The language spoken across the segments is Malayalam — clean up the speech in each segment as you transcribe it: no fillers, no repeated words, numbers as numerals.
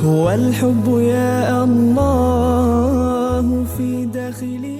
هو الحب يا الله في داخلي.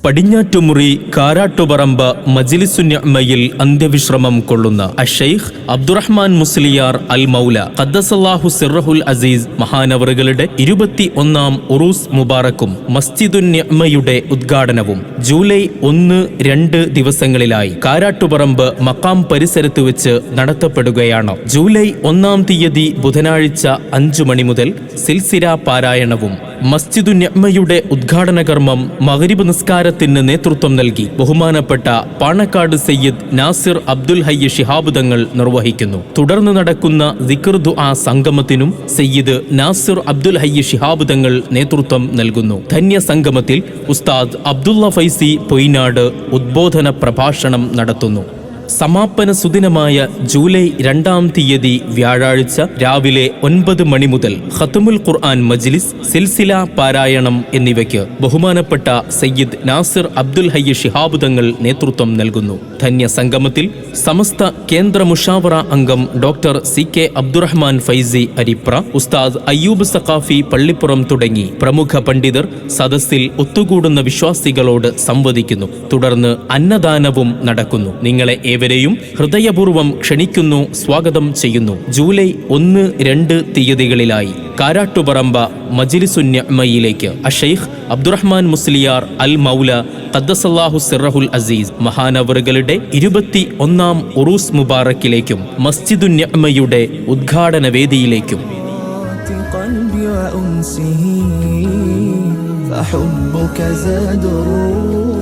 പടിഞ്ഞാറ്റുമുറി കാരാട്ടുപറമ്പ് മജ്ലിസുന്നിഅ്മയിൽ അന്ത്യവിശ്രമം കൊള്ളുന്ന അഷൈഖ് അബ്ദുറഹ്മാൻ മുസ്ലിയാർ അൽ മൗല ഖദ്ദസല്ലാഹു സിർറഹുൽ അസീസ് മഹാനവറുകളുടെ 21-ാം ഉറൂസ് മുബാറക്കും മസ്ജിദുന്നിഅ്മയുടെ ഉദ്ഘാടനവും ജൂലൈ 1-2 ദിവസങ്ങളിലായി കാരാട്ടുപറമ്പ് മക്കാം പരിസരത്ത് വെച്ച് നടത്തപ്പെടുകയാണ്. ജൂലൈ 1-ാം തീയതി ബുധനാഴ്ച 5 മണി മുതൽ സിൽസില പാരായണവും മസ്ജിദുന്നിഅ്മയുടെ ഉദ്ഘാടന കർമ്മം മഗ്രിബ് നിസ്കാരത്തിന് നേതൃത്വം നൽകി ബഹുമാനപ്പെട്ട പാണക്കാട് സയ്യിദ് നാസിർ അബ്ദുൽ ഹയ്യ് ശിഹാബ് തങ്ങൾ നിർവഹിക്കുന്നു. തുടർന്ന് നടക്കുന്ന ദിക്ർ ദുആ സംഗമത്തിനും സയ്യിദ് നാസിർ അബ്ദുൽ ഹയ്യ് ശിഹാബ് തങ്ങൾ നേതൃത്വം നൽകുന്നു. ധന്യ സംഗമത്തിൽ ഉസ്താദ് അബ്ദുള്ള ഫൈസി പൊയ്നാട് ഉദ്ബോധന പ്രഭാഷണം നടത്തുന്നു. സമാപന സുദിനമായ ജൂലൈ 2-ാം തീയതി വ്യാഴാഴ്ച രാവിലെ 9 മണി മുതൽ ഖത്മുൽ ഖുർആൻ മജ്ലിസ്, സിൽസില പാരായണം എന്നിവയ്ക്ക് ബഹുമാനപ്പെട്ട സയ്യിദ് നാസിർ അബ്ദുൽ ഹയ്യ് ശിഹാബ് തങ്ങൾ നേതൃത്വം നൽകുന്നു. ധന്യ സംഗമത്തിൽ സമസ്ത കേന്ദ്ര മുഷാവറ അംഗം ഡോക്ടർ CK അബ്ദുറഹ്മാൻ ഫൈസി അരിപ്ര, ഉസ്താദ് അയ്യൂബ് സഖാഫി പള്ളിപ്പുറം തുടങ്ങി പ്രമുഖ പണ്ഡിതർ സദസ്സിൽ ഒത്തുകൂടുന്ന വിശ്വാസികളോട് സംവദിക്കുന്നു. തുടർന്ന് അന്നദാനവും നടക്കുന്നു. നിങ്ങളെ ഏവരെയും ഹൃദയപൂർവ്വം ക്ഷണിക്കുന്നു, സ്വാഗതം ചെയ്യുന്നു. ജൂലൈ 1-2 തീയതികളിലായി കാരാട്ടുപറമ്പ മജ്ലിസുന്നിഅ്മയിലേക്ക് അഷൈഖ് അബ്ദുറഹ്മാൻ മുസ്ലിയാർ അൽ മൗല ഖദ്ദസല്ലാഹു സിർറഹുൽ അസീസ് മഹാനവറുകളുടെ 21-ാം ഉറൂസ് മുബാറക്കിലേക്കും മസ്ജിദുന്നിഅ്മയുടെ ഉദ്ഘാടന വേദിയിലേക്കും فحبك زاد روحي